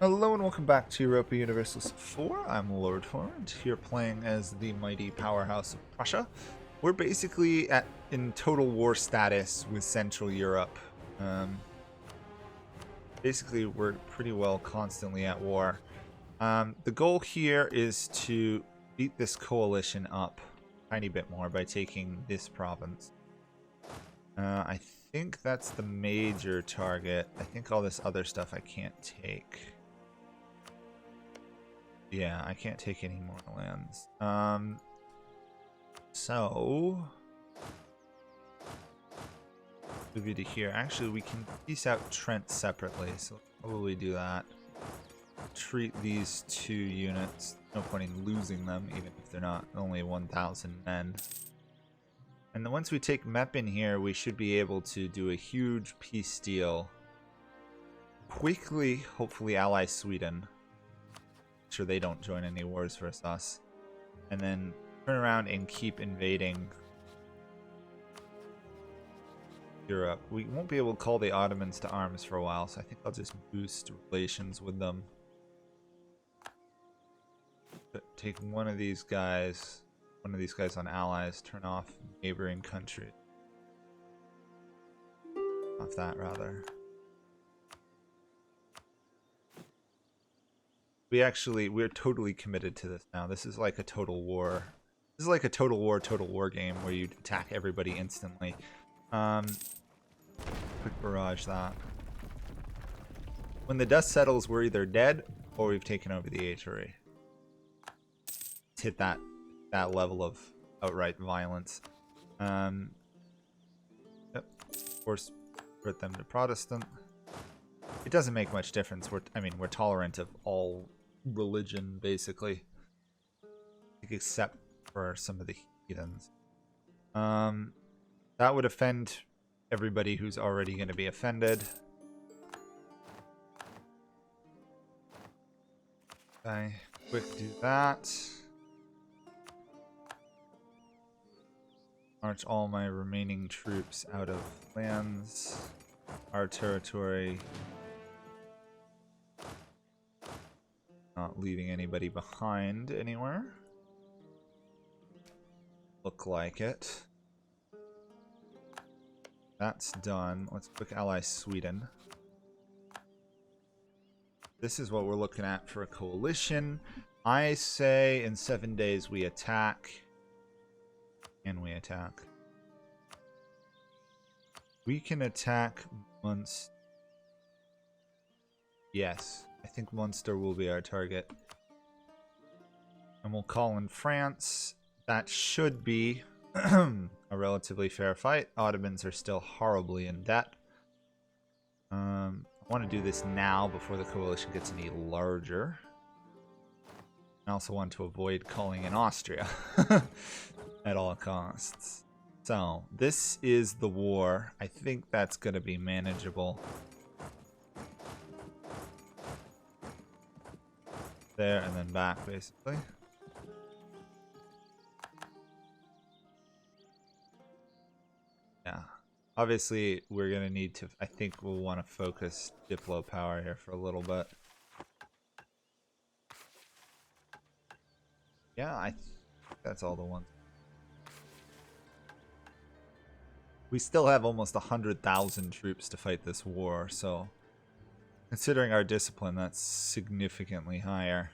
Hello and welcome back to Europa Universalis 4. I'm Lord Forwind, here playing as the mighty powerhouse of Prussia. We're basically in total war status with Central Europe. Basically, we're pretty well constantly at war. The goal here is to beat this coalition up a tiny bit more by taking this province. I think that's the major target. I think all this other stuff I can't take. Yeah, I can't take any more lands. So move you to here. Actually, we can piece out Trent separately, so probably do that. Treat these two units. No point in losing them, even if they're not only 1,000 men. And then once we take Meppen here, we should be able to do a huge peace deal. Quickly, hopefully ally Sweden. Sure they don't join any wars versus us, and then turn around and keep invading Europe. We won't be able to call the Ottomans to arms for a while, so I think I'll just boost relations with them. Take one of these guys on allies, turn off neighboring countries. Off that rather. We're totally committed to this now. This is like a total war. This is like a total war game where you attack everybody instantly. Quick barrage that. When the dust settles, we're either dead or we've taken over the HRE. Let's hit that level of outright violence. Yep. Of course, convert them to Protestant. It doesn't make much difference. We're tolerant of all religion, basically, except for some of the heathens. That would offend everybody who's already going to be offended. Okay, quick do that. March all my remaining troops out of lands. Our territory. Not leaving anybody behind anywhere. Look like it. That's done. Let's quick ally Sweden. This is what we're looking at for a coalition. I say in 7 days we attack. And we attack. We can attack once. Yes. I think Munster will be our target. And we'll call in France. That should be a relatively fair fight. Ottomans are still horribly in debt. I want to do this now before the coalition gets any larger. I also want to avoid calling in Austria at all costs. So, this is the war. I think that's going to be manageable. There and then back, basically. Yeah. Obviously, we're going to need to... I think we'll want to focus Diplo power here for a little bit. Yeah, I think that's all the ones. We still have almost 100,000 troops to fight this war, so... Considering our discipline, that's significantly higher.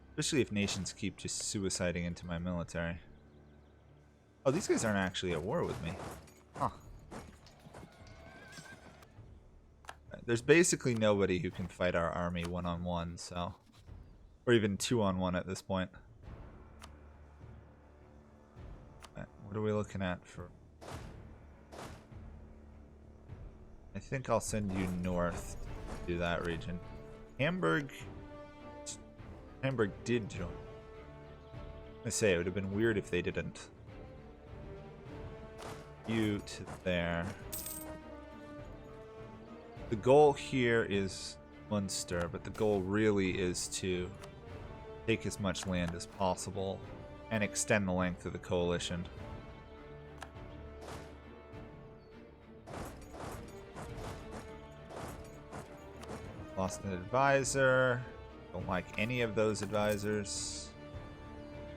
Especially if nations keep just suiciding into my military. Oh, these guys aren't actually at war with me. Huh. There's basically nobody who can fight our army one-on-one, so... Or even two-on-one at this point. Right, what are we looking at for... I think I'll send you north to do that region. Hamburg did join. I say it would have been weird if they didn't. You to there. The goal here is Munster, but the goal really is to take as much land as possible and extend the length of the coalition. Lost an advisor. Don't like any of those advisors.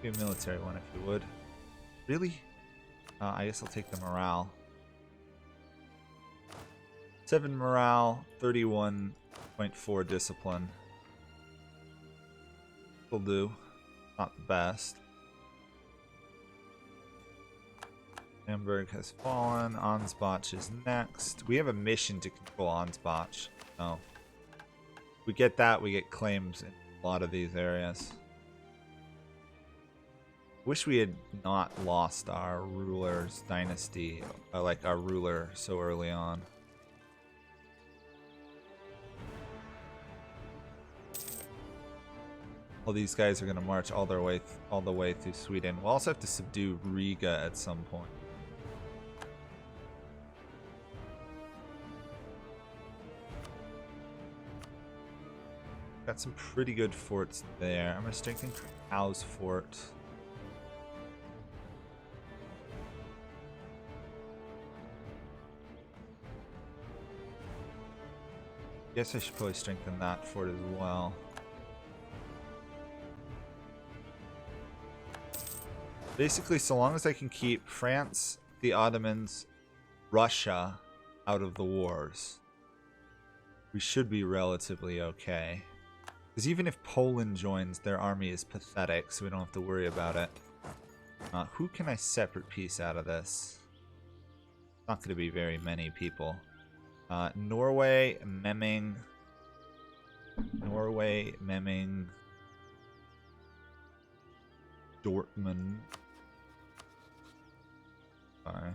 Do a military one if you would. Really? I guess I'll take the morale. 7 morale, 31.4 discipline. Will do. Not the best. Hamburg has fallen. Ansbach is next. We have a mission to control Ansbach. Oh. If we get that, we get claims in a lot of these areas. Wish we had not lost our ruler's dynasty, like our ruler, so early on. All these guys are going to march all the way through Sweden. We'll also have to subdue Riga at some point. Got some pretty good forts there. I'm going to strengthen Krakow's fort. Guess I should probably strengthen that fort as well. Basically, so long as I can keep France, the Ottomans, Russia out of the wars, we should be relatively okay. Because even if Poland joins, their army is pathetic, so we don't have to worry about it. Who can I separate peace out of this? Not going to be very many people. Norway, Memming. Norway, Memming. Dortmund. Okay.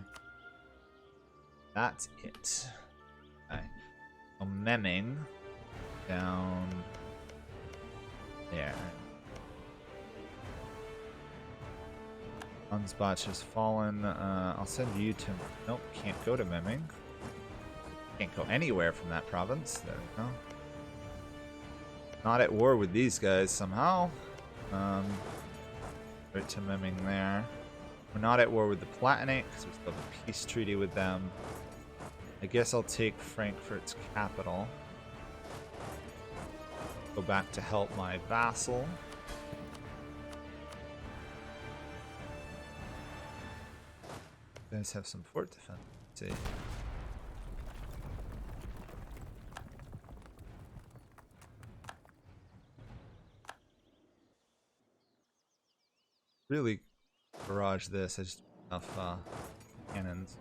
That's it. Okay. So Memming down there. Ansbach has fallen. I'll send you to... Nope, can't go to Memming. Can't go anywhere from that province. There we go. Not at war with these guys somehow. Right to Memming there. We're not at war with the Palatinate because we still have a peace treaty with them. I guess I'll take Frankfurt's capital. Go back to help my vassal. You guys have some fort defense. Let's see. Really barrage this. I just enough cannons.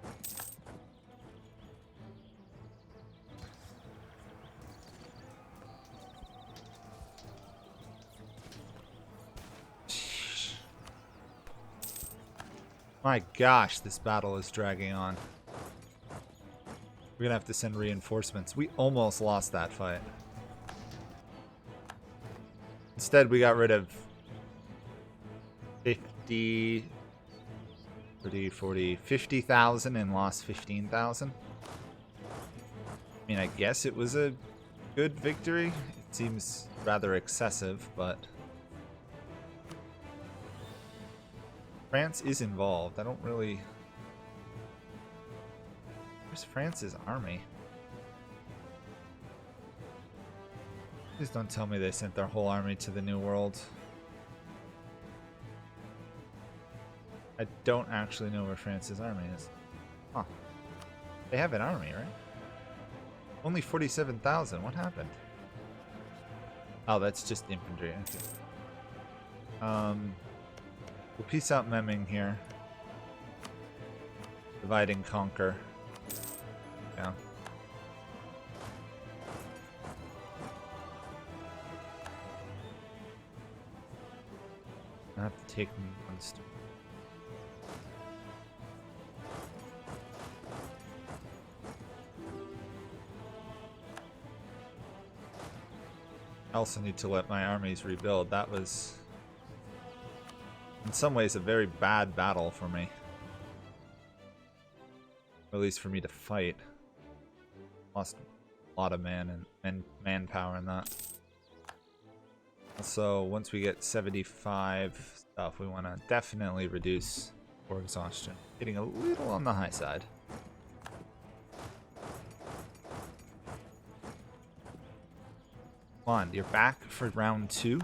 My gosh, this battle is dragging on. We're gonna have to send reinforcements. We almost lost that fight. Instead, we got rid of 50, 30, 40, 50,000 and lost 15,000. I mean, I guess it was a good victory. It seems rather excessive, but France is involved. I don't really... Where's France's army? Please don't tell me they sent their whole army to the New World. I don't actually know where France's army is. Huh. They have an army, right? Only 47,000. What happened? Oh, that's just infantry. Okay. We'll piece out Memming here. Divide and conquer. Yeah. I have to take Munster. I also need to let my armies rebuild. That was, in some ways, a very bad battle for me. Or at least for me to fight. Lost a lot of manpower in that. Also, once we get 75 stuff, we want to definitely reduce war exhaustion. Getting a little on the high side. Come on, you're back for round 2?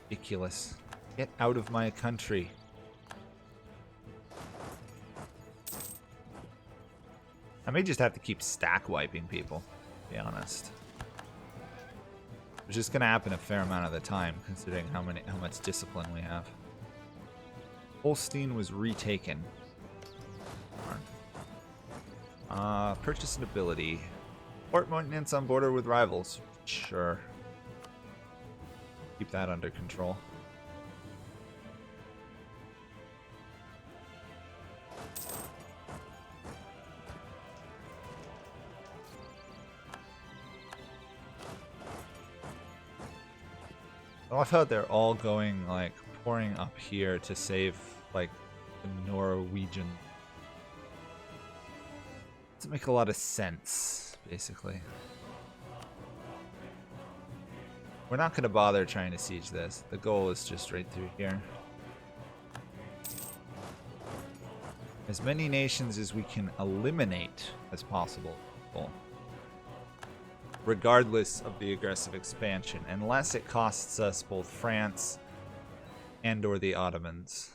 Ridiculous. Get out of my country. I may just have to keep stack wiping people, to be honest. Which is going to happen a fair amount of the time, considering how much discipline we have. Holstein was retaken. Purchase an ability. Port maintenance on border with rivals. Sure. Keep that under control. I love how they're all going, like, pouring up here to save, like, the Norwegian. Doesn't make a lot of sense, basically. We're not going to bother trying to siege this. The goal is just right through here. As many nations as we can eliminate as possible. Regardless of the aggressive expansion, unless it costs us both France and or the Ottomans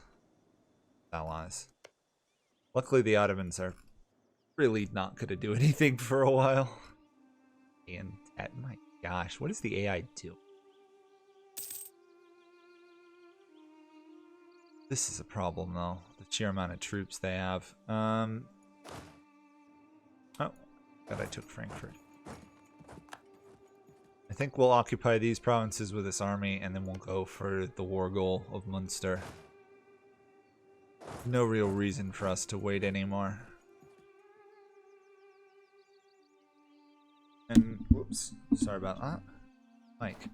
allies. Luckily the Ottomans are really not going to do anything for a while. And my gosh, what does the AI do? This is a problem though, the sheer amount of troops they have. Oh, God, I took Frankfurt. I think we'll occupy these provinces with this army, and then we'll go for the war goal of Munster. No real reason for us to wait anymore. And, whoops, sorry about that. Mike.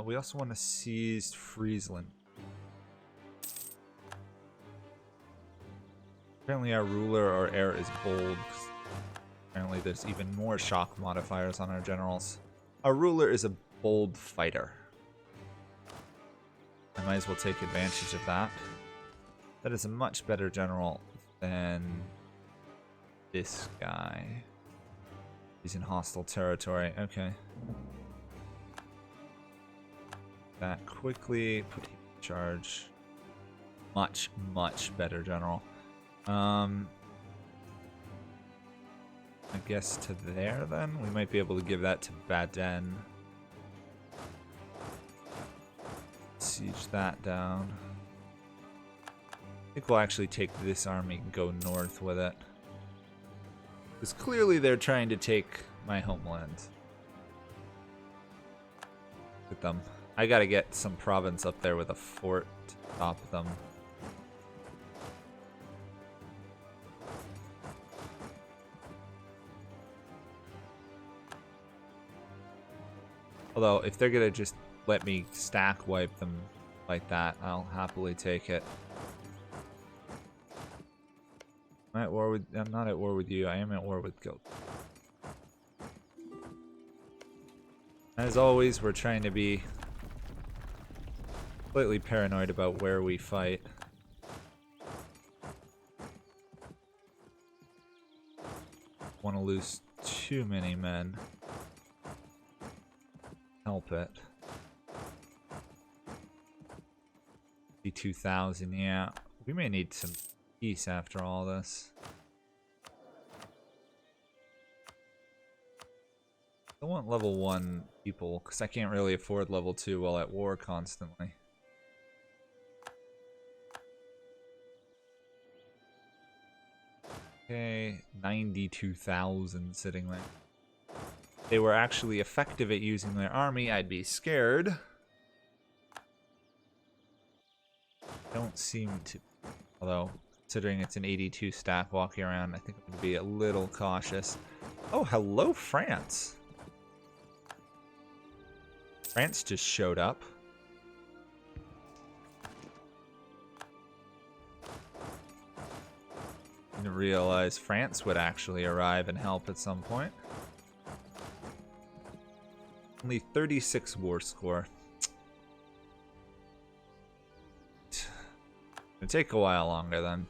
We also want to seize Friesland. Apparently our ruler or heir is bold. Apparently there's even more shock modifiers on our generals. Our ruler is a bold fighter. I might as well take advantage of that. That is a much better general than this guy. He's in hostile territory. Okay. That quickly. Put him in charge. Much, much better general. I guess to there then? We might be able to give that to Baden. Siege that down. I think we'll actually take this army and go north with it. Because clearly they're trying to take my homeland. Look at them. I gotta get some province up there with a fort to stop them. Although, if they're gonna just let me stack wipe them like that, I'll happily take it. I'm at war with. I'm not at war with you. I am at war with Guild. As always, we're trying to be slightly paranoid about where we fight. Want to lose too many men. Help it. 2,000, yeah. We may need some peace after all this. I want level 1 people, because I can't really afford level 2 while at war constantly. Okay, 92,000 sitting there. If they were actually effective at using their army, I'd be scared. Don't seem to. Although, considering it's an 82 stack walking around, I think I'm going to be a little cautious. Oh, hello, France. France just showed up. Didn't realize France would actually arrive and help at some point. Only 36 war score. It'll take a while longer then.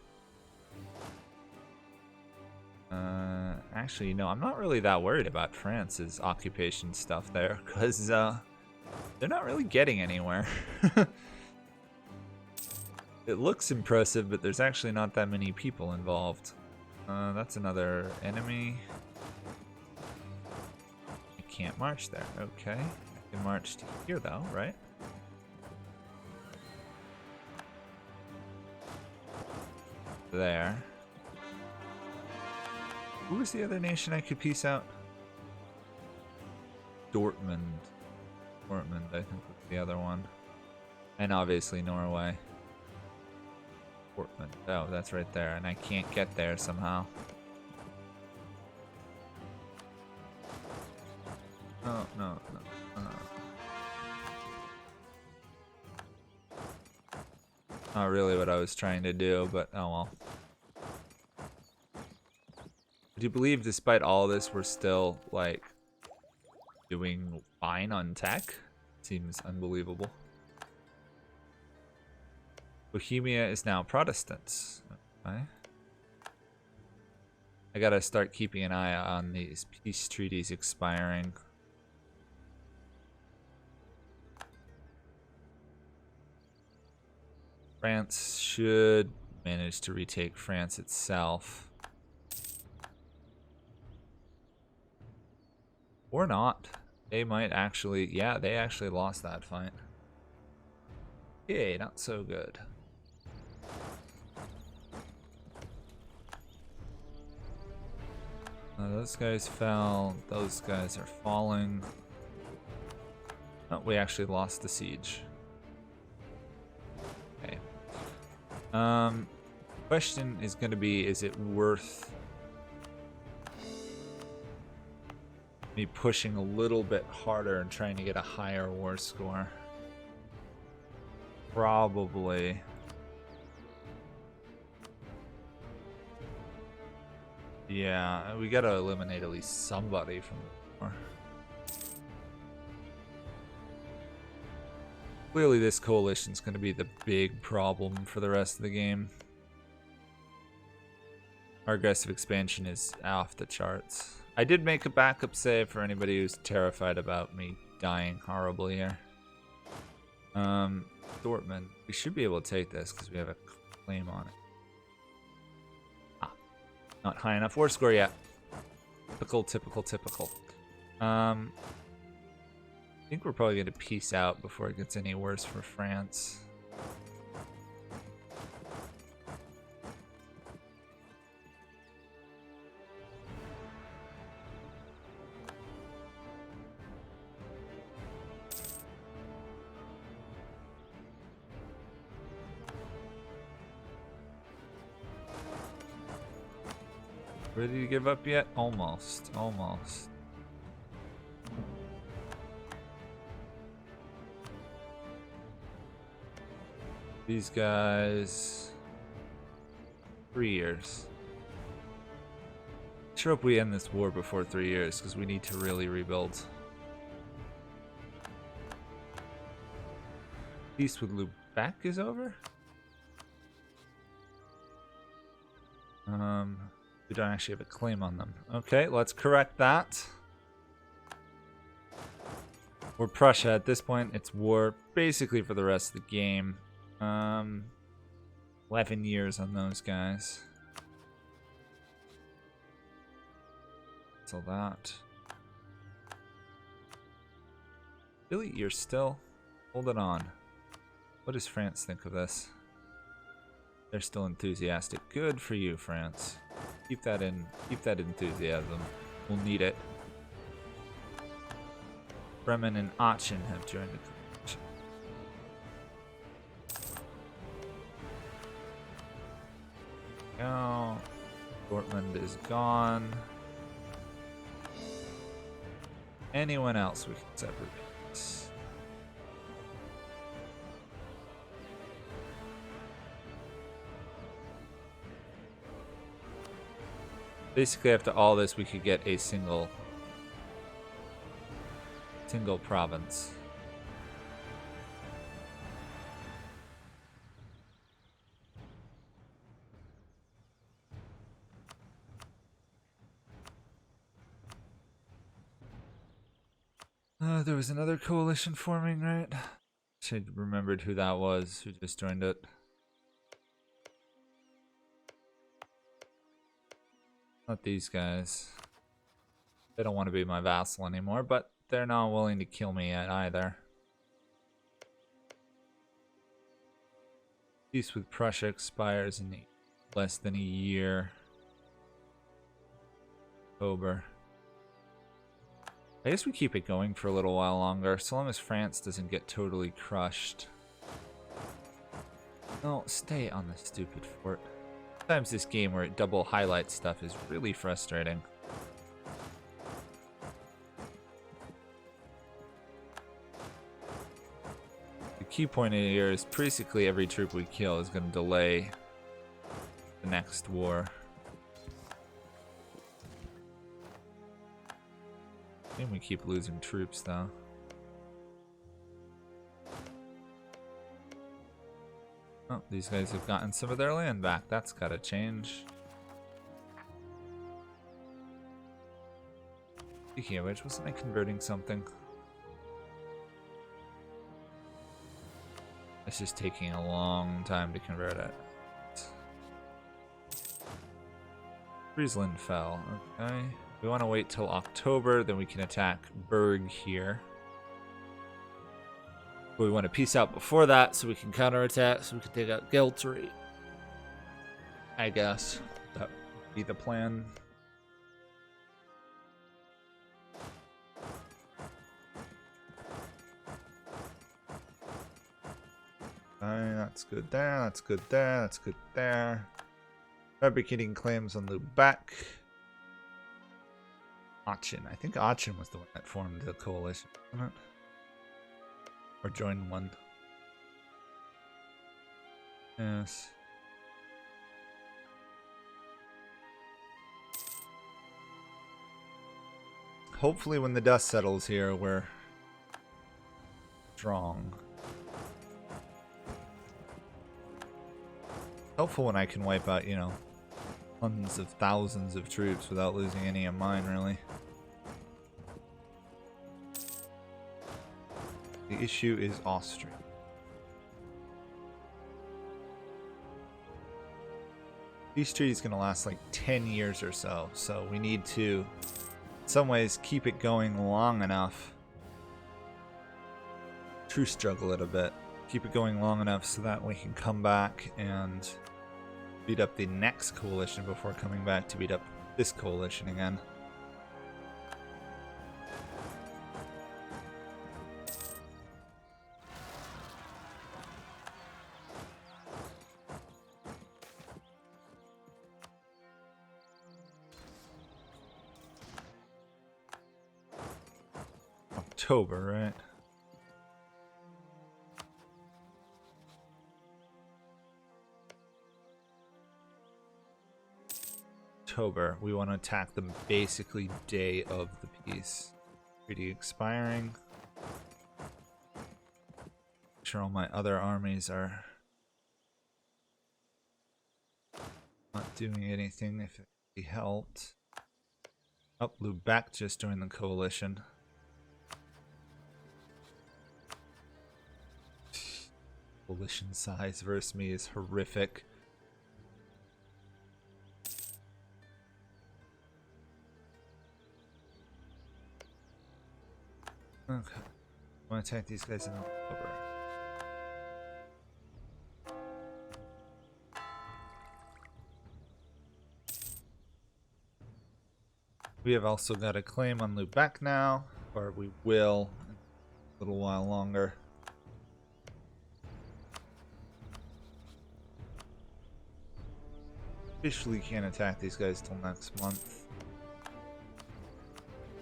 Actually, no, I'm not really that worried about France's occupation stuff there, because they're not really getting anywhere. It looks impressive, but there's actually not that many people involved. That's another enemy. I can't march there. Okay. I can march to here, though, right? There. Who was the other nation I could peace out? Dortmund. Dortmund, I think, was the other one. And obviously Norway. Portland. Oh, that's right there, and I can't get there somehow. Oh, no, no. Not really what I was trying to do, but oh well. Do you believe despite all this we're still, like, doing fine on tech? Seems unbelievable. Bohemia is now Protestants. Okay. I gotta start keeping an eye on these peace treaties expiring. France should manage to retake France itself. Or not. They might actually, yeah, they actually lost that fight. Yay, not so good. Those guys fell. Those guys are falling. Oh, we actually lost the siege. Okay. Question is going to be, is it worth me pushing a little bit harder and trying to get a higher war score? Probably. Yeah, we gotta eliminate at least somebody from the war. Clearly this coalition's gonna be the big problem for the rest of the game. Our aggressive expansion is off the charts. I did make a backup save for anybody who's terrified about me dying horribly here. Dortmund. We should be able to take this because we have a claim on it. Not high enough war score yet. Typical. I think we're probably going to peace out before it gets any worse for France. Ready to give up yet? Almost. These guys... 3 years. Sure hope we end this war before 3 years, because we need to really rebuild. Peace with Lubeck is over? We don't actually have a claim on them. Okay, let's correct that. We're Prussia at this point. It's war basically for the rest of the game. 11 years on those guys. So that. Really, you're still holding on. What does France think of this? They're still enthusiastic. Good for you, France. Keep that enthusiasm. We'll need it. Bremen and Aachen have joined the coalition. Now, Dortmund is gone. Anyone else we can separate? Basically, after all this, we could get a single province. There was another coalition forming, right? I remembered who that was, who just joined it. Not these guys. They don't want to be my vassal anymore, but they're not willing to kill me yet either. Peace with Prussia expires in less than a year. October. I guess we keep it going for a little while longer, so long as France doesn't get totally crushed. No, stay on the stupid fort. Sometimes this game where it double highlights stuff is really frustrating. The key point here is basically every troop we kill is going to delay the next war. I think we keep losing troops though. Oh, these guys have gotten some of their land back. That's gotta change. Speaking of which, wasn't I converting something? It's just taking a long time to convert it. Friesland fell. Okay. We want to wait till October, then we can attack Berg here. But we want to peace out before that so we can counterattack, so we can take out Geltry. I guess that would be the plan. That's good there, that's good there, that's good there. Fabricating claims on Lubeck. Aachen. I think Aachen was the one that formed the coalition, wasn't it? Or joined one. Yes. Hopefully when the dust settles here, we're strong. Helpful when I can wipe out, you know, tons of thousands of troops without losing any of mine, really. The issue is Austria. Peace treaty is going to last like 10 years or so, so we need to, in some ways, keep it going long enough. Truce juggle it a bit. Keep it going long enough so that we can come back and beat up the next coalition before coming back to beat up this coalition again. October, right? October. We want to attack them basically day of the peace. Treaty expiring. Make sure all my other armies are not doing anything if it be helped. Oh, Lubeck just joined the coalition. Coalition size versus me is horrific. Okay. I want to attack these guys in October. We have also got a claim on Lubeck now, or we will in a little while longer. Officially can't attack these guys till next month.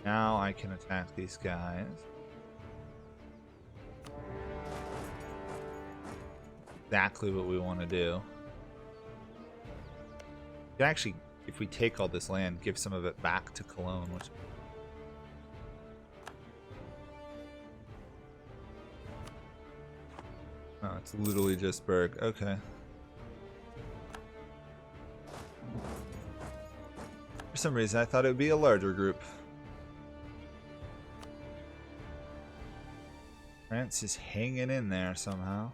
Now I can attack these guys. Exactly what we want to do. We can actually, if we take all this land, give some of it back to Cologne, which oh, it's literally just Berg. Okay. For some reason, I thought it would be a larger group. France is hanging in there somehow.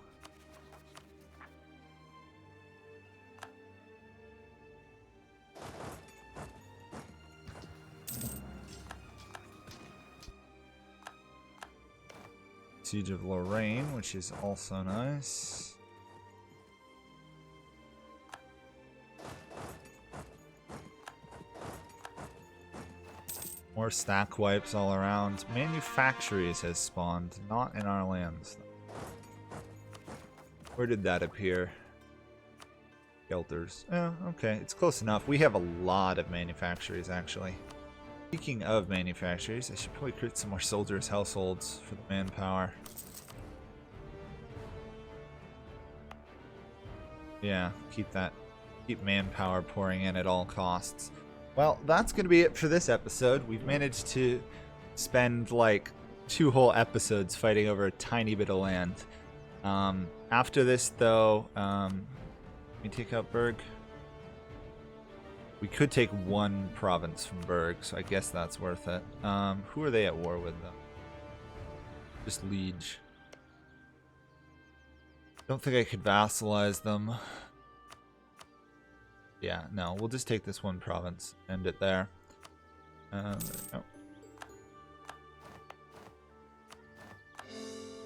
Siege of Lorraine, which is also nice. More stack wipes all around. Manufactories has spawned, not in our lands. Where did that appear? Shelters. Oh, okay. It's close enough. We have a lot of manufactories, actually. Speaking of manufactories, I should probably create some more soldiers' households for the manpower. Yeah, keep manpower pouring in at all costs. Well, that's going to be it for this episode. We've managed to spend like 2 whole episodes fighting over a tiny bit of land. After this, though, let me take out Berg. We could take 1 province from Berg, so I guess that's worth it. Who are they at war with, though? Just Liege. Don't think I could vassalize them. Yeah, no, we'll just take this 1 province, end it there. There we go.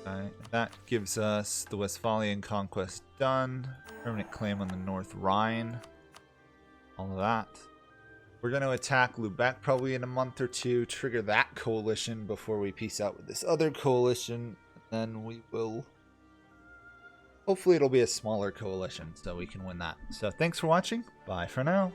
Alright, that gives us the Westphalian conquest done. Permanent claim on the North Rhine. All of that. We're going to attack Lubeck probably in a month or 2, trigger that coalition before we peace out with this other coalition. And then we will... Hopefully it'll be a smaller coalition so we can win that. So thanks for watching. Bye for now.